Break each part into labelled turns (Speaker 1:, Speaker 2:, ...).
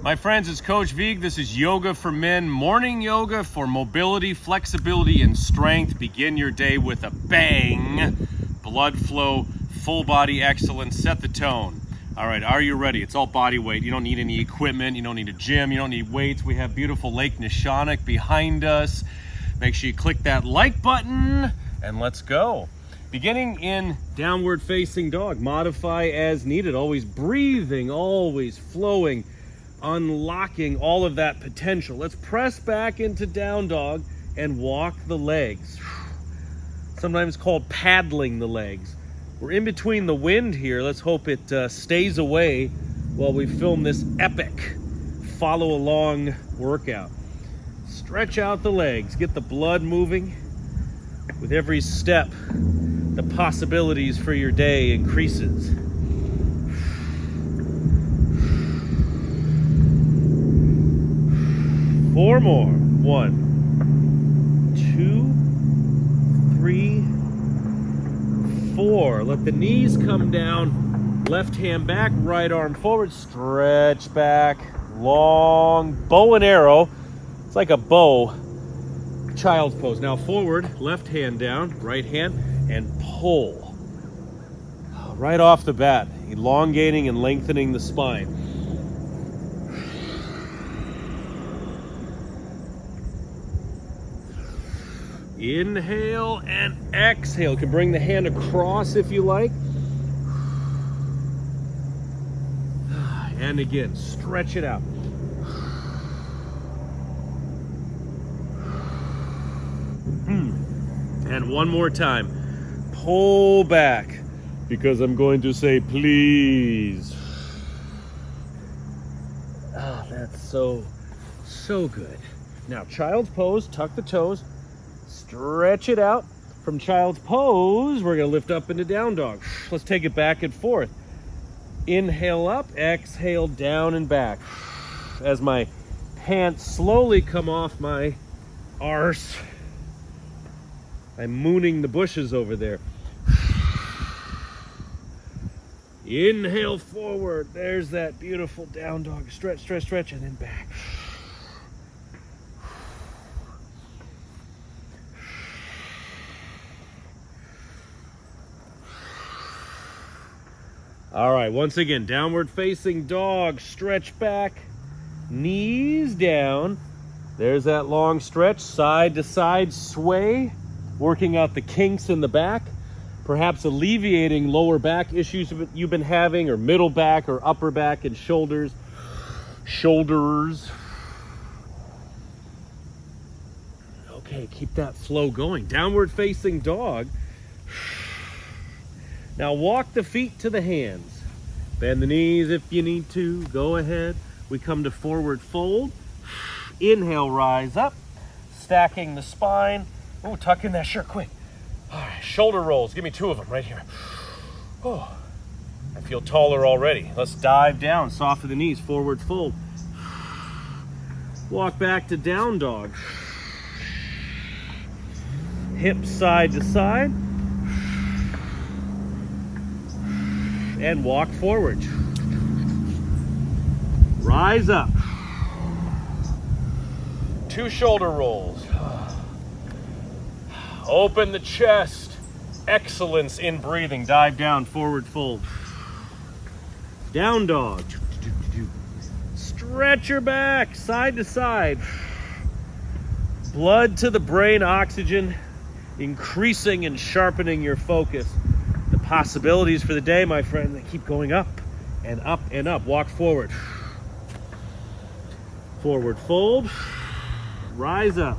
Speaker 1: My friends, it's Coach Vigue. This is Yoga for Men, morning yoga for mobility, flexibility, and strength. Begin your day with a bang. Blood flow, full body excellence, set the tone. All right, are you ready? It's all body weight. You don't need any equipment. You don't need a gym. You don't need weights. We have beautiful Lake Nishonik behind us. Make sure you click that like button and let's go. Beginning in downward facing dog, modify as needed, always breathing, always flowing, unlocking all of that potential. Let's press back into down dog and walk the legs. Sometimes called paddling the legs. We're in between the wind here. Let's hope it stays away while we film this epic follow along workout. Stretch out the legs, get the blood moving. With every step, the possibilities for your day increases. Four more. 1, 2, 3, 4. Let the knees come down. Left hand back, right arm forward. Stretch back. Long bow and arrow. It's like a bow. Child's pose. Now forward, left hand down, right hand, and pull. Right off the bat, elongating and lengthening the spine. Inhale and exhale. You can bring the hand across if you like. And again, stretch it out. And one more time. Pull back because I'm going to say please. Ah, that's so good. Now, child's pose, tuck the toes. Stretch it out. From child's pose, we're going to lift up into down dog. Let's take it back and forth. Inhale up, exhale down and back. As my pants slowly come off my arse, I'm mooning the bushes over there. Inhale forward. There's that beautiful down dog. Stretch, stretch, stretch, and then back. All right, once again, downward facing dog, stretch back, knees down. There's that long stretch, side to side sway, working out the kinks in the back, perhaps alleviating lower back issues you've been having, or middle back or upper back and shoulders. Okay, keep that flow going. Downward facing dog. Now walk the feet to the hands. Bend the knees if you need to. Go ahead. We come to forward fold. Inhale, rise up. Stacking the spine. Oh, tuck in that shirt quick. All right, shoulder rolls. Give me 2 of them right here. Oh, I feel taller already. Let's dive down. Soften the knees. Forward fold. Walk back to down dog. Hips side to side. And walk forward. Rise up. 2 shoulder rolls. Open the chest. Excellence in breathing. Dive down, forward fold. Down dog. Stretch your back, side to side. Blood to the brain, oxygen, increasing and sharpening your focus. The possibilities for the day, my friend, they keep going up and up and up. Walk forward. Forward fold. Rise up.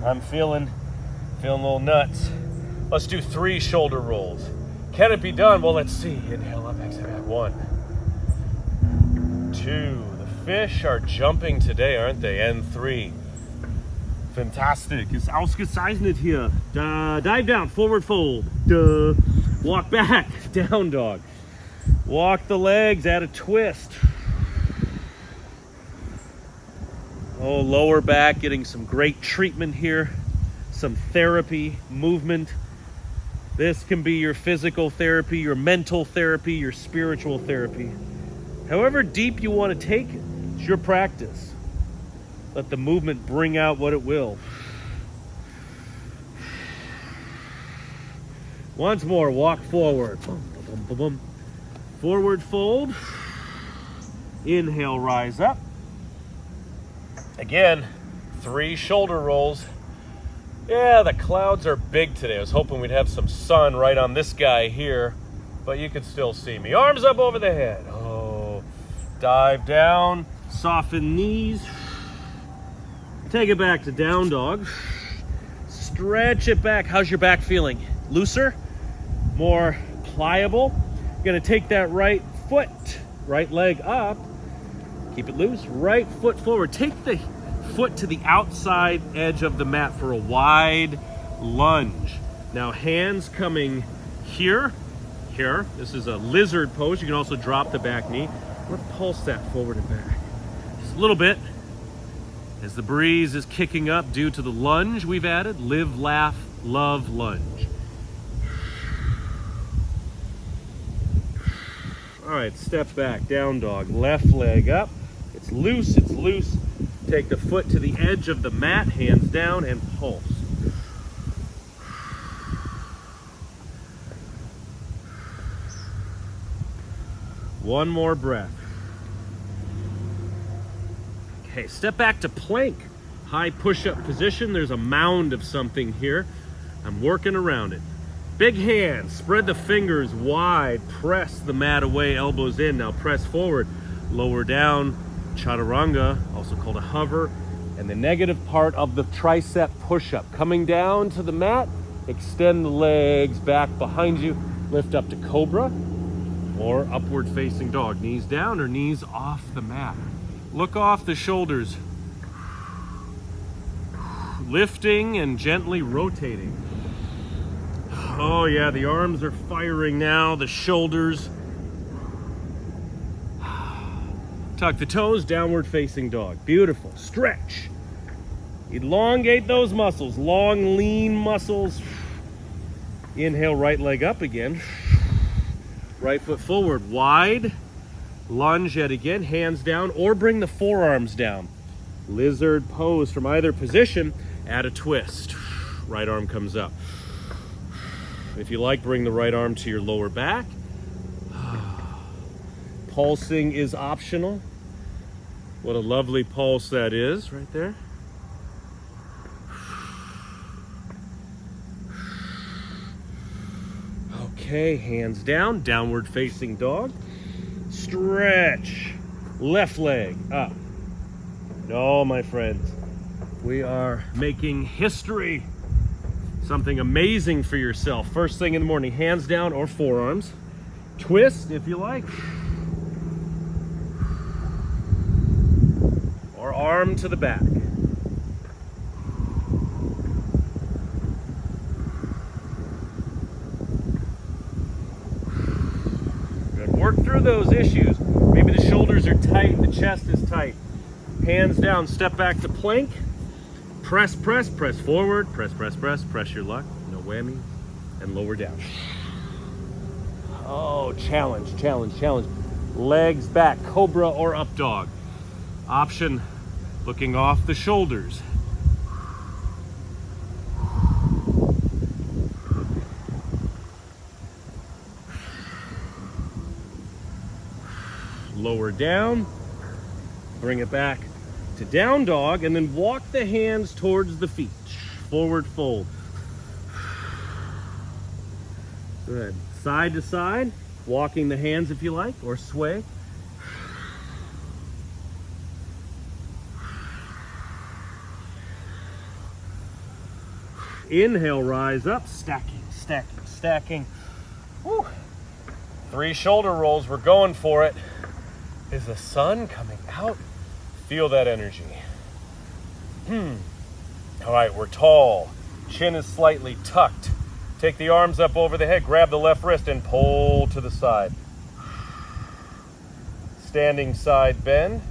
Speaker 1: I'm feeling a little nuts. Let's do 3 shoulder rolls. Can it be done? Well, let's see. Inhale up, exhale back. 1, 2. The fish are jumping today, aren't they? And 3. Fantastic. Ist ausgezeichnet hier. Dive down, forward fold. Walk back, down dog. Walk the legs, add a twist. Oh, lower back, getting some great treatment here. Some therapy, movement. This can be your physical therapy, your mental therapy, your spiritual therapy. However deep you want to take it, it's your practice. Let the movement bring out what it will. Once more, walk forward. Forward fold. Inhale, rise up. Again, 3 shoulder rolls. Yeah, the clouds are big today. I was hoping we'd have some sun right on this guy here, but you can still see me. Arms up over the head. Oh, dive down, soften knees. Take it back to down dog. Stretch it back. How's your back feeling? Looser? More pliable? You're gonna take that right foot, right leg up. Keep it loose. Right foot forward. Take the foot to the outside edge of the mat for a wide lunge. Now hands coming here. This is a lizard pose. You can also drop the back knee. Let's pulse that forward and back. Just a little bit. As the breeze is kicking up due to the lunge we've added. Live, laugh, love, lunge. All right, step back, down dog. Left leg up. It's loose, it's loose. Take the foot to the edge of the mat, hands down, and pulse. One more breath. Okay, step back to plank. High push-up position. There's a mound of something here. I'm working around it. Big hands, spread the fingers wide, press the mat away, elbows in. Now press forward, lower down, chaturanga, also called a hover, and the negative part of the tricep push-up. Coming down to the mat, extend the legs back behind you, lift up to cobra or upward facing dog. Knees down or knees off the mat. Look off the shoulders. Lifting and gently rotating. Oh yeah, the arms are firing now, the shoulders. Tuck the toes, downward facing dog. Beautiful. Stretch. Elongate those muscles, long, lean muscles. Inhale, right leg up again. Right foot forward, wide. Lunge yet again, hands down, or bring the forearms down. Lizard pose from either position, add a twist. Right arm comes up. If you like, bring the right arm to your lower back. Pulsing is optional. What a lovely pulse that is right there. Okay, hands down, downward facing dog. Stretch. Left leg up. No, my friends, we are making history. Something amazing for yourself. First thing in the morning, hands down or forearms. Twist if you like. Or arm to the back. Good. Work through those issues. Maybe the shoulders are tight, the chest is tight. Hands down, step back to plank. Press, press, press forward. Press, press, press. Press your luck. No whammy. And lower down. Oh, challenge, challenge, challenge. Legs back, cobra or up dog. Option, looking off the shoulders. Lower down. Bring it back to down dog, and then walk the hands towards the feet. Forward fold. Good. Side to side, walking the hands if you like, or sway. Inhale, rise up, stacking, stacking, stacking. Woo. 3 shoulder rolls, we're going for it. Is the sun coming out? Feel that energy. All right, we're tall. Chin is slightly tucked. Take the arms up over the head, grab the left wrist and pull to the side. Standing side bend.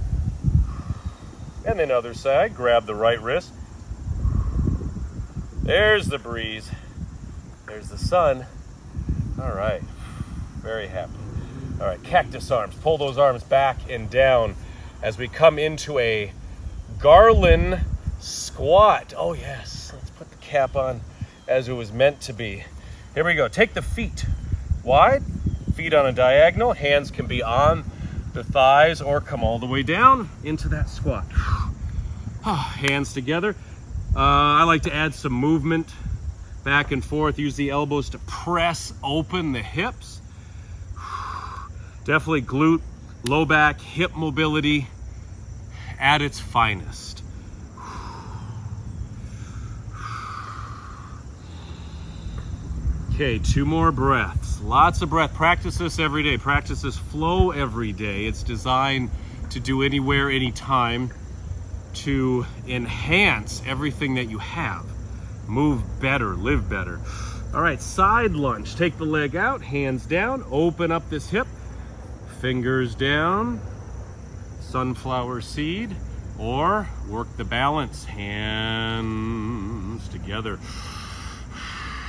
Speaker 1: And then other side, grab the right wrist. There's the breeze. There's the sun. All right, very happy. All right, cactus arms. Pull those arms back and down as we come into a garland squat. Oh yes, let's put the cap on as it was meant to be. Here we go. Take the feet wide, feet on a diagonal. Hands can be on the thighs or come all the way down into that squat. Hands together. I like to add some movement back and forth. Use the elbows to press open the hips. Definitely glute, low back, hip mobility at its finest. Okay, 2 more breaths. Lots of breath. Practice this every day. Practice this flow every day. It's designed to do anywhere, anytime, to enhance everything that you have. Move better, live better. All right, side lunge. Take the leg out, hands down, open up this hip, fingers down, sunflower seed, or work the balance, hands together.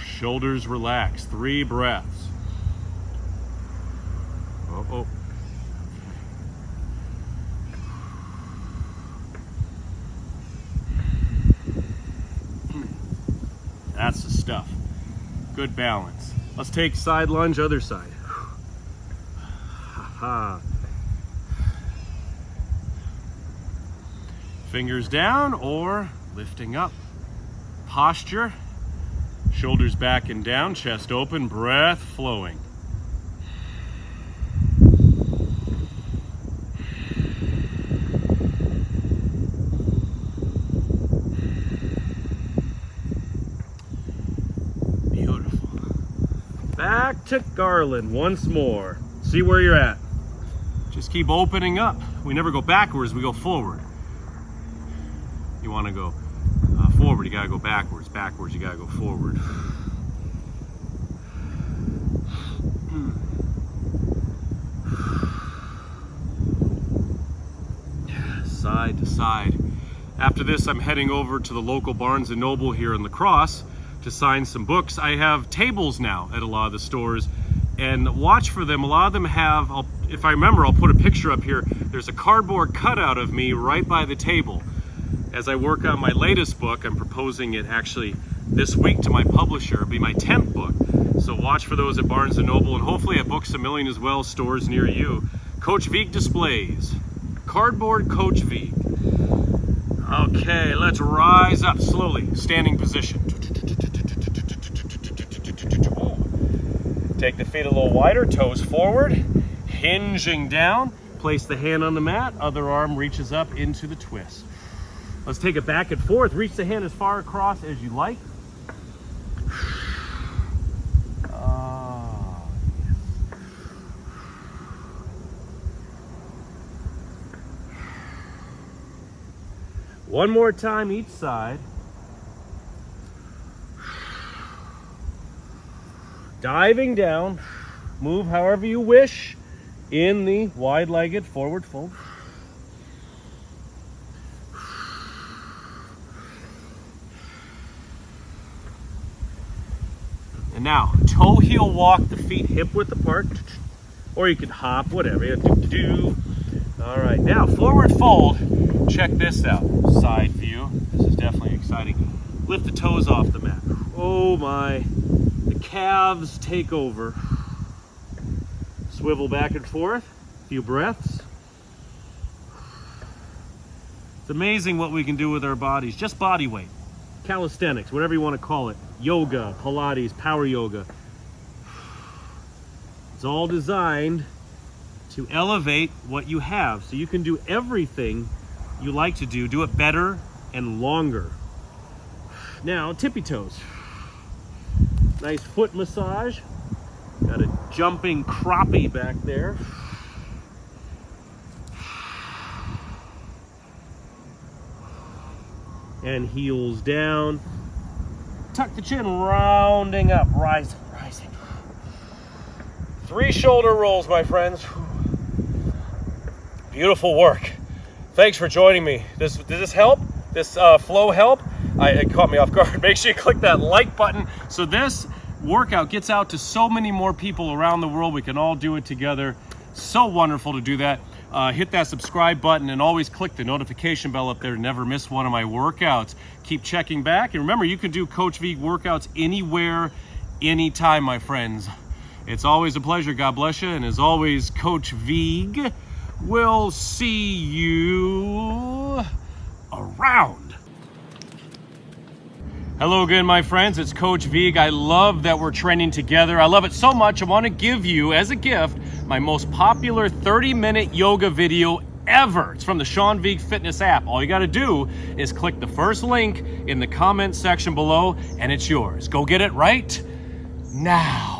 Speaker 1: Shoulders relax. 3 breaths. Oh. That's the stuff. Good balance. Let's take side lunge, other side. Fingers down or lifting up. Posture. Shoulders back and down, chest open, breath flowing. Beautiful. Back to garland once more. See where you're at. Just keep opening up. We never go backwards, we go forward. You want to go forward, you gotta go backwards. Backwards, you gotta go forward. Side to side. After this, I'm heading over to the local Barnes & Noble here in La Crosse to sign some books. I have tables now at a lot of the stores, and watch for them. A lot of them have, if I remember, I'll put a picture up here. There's a cardboard cutout of me right by the table. As I work on my latest book, I'm proposing it actually this week to my publisher. It'll be my 10th book. So watch for those at Barnes & Noble, and hopefully at Books A Million as well, stores near you. Coach Vigue displays. Cardboard Coach Vigue. Okay, let's rise up slowly. Standing position. Take the feet a little wider, toes forward, hinging down. Place the hand on the mat, other arm reaches up into the twist. Let's take it back and forth. Reach the hand as far across as you like. One more time each side. Diving down. Move however you wish in the wide-legged forward fold. And now, toe heel walk the feet hip width apart, or you can hop, whatever. All right, now forward fold. Check this out, side view. This is definitely exciting. Lift the toes off the mat. Oh my, the calves take over. Swivel back and forth, a few breaths. It's amazing what we can do with our bodies, just body weight. Calisthenics, whatever you want to call it. Yoga, Pilates, power yoga. It's all designed to elevate what you have so you can do everything you like to do it better and longer. Now, tippy toes. Nice foot massage. Got a jumping crappie back there. And heels down. Tuck the chin, rounding up, rising. 3 shoulder rolls, my friends. Beautiful work. Thanks for joining me. Did this help? This flow help? It caught me off guard. Make sure you click that like button so this workout gets out to so many more people around the world. We can all do it together. So wonderful to do that. Hit that subscribe button and always click the notification bell up there to never miss one of my workouts. Keep checking back. And remember, you can do Coach Vigue workouts anywhere, anytime, my friends. It's always a pleasure. God bless you. And as always, Coach Vigue will see you around. Hello again, my friends. It's Coach Vigue. I love that we're training together. I love it so much. I want to give you, as a gift, my most popular 30-minute yoga video ever. It's from the Sean Vigue Fitness app. All you got to do is click the first link in the comment section below, and it's yours. Go get it right now.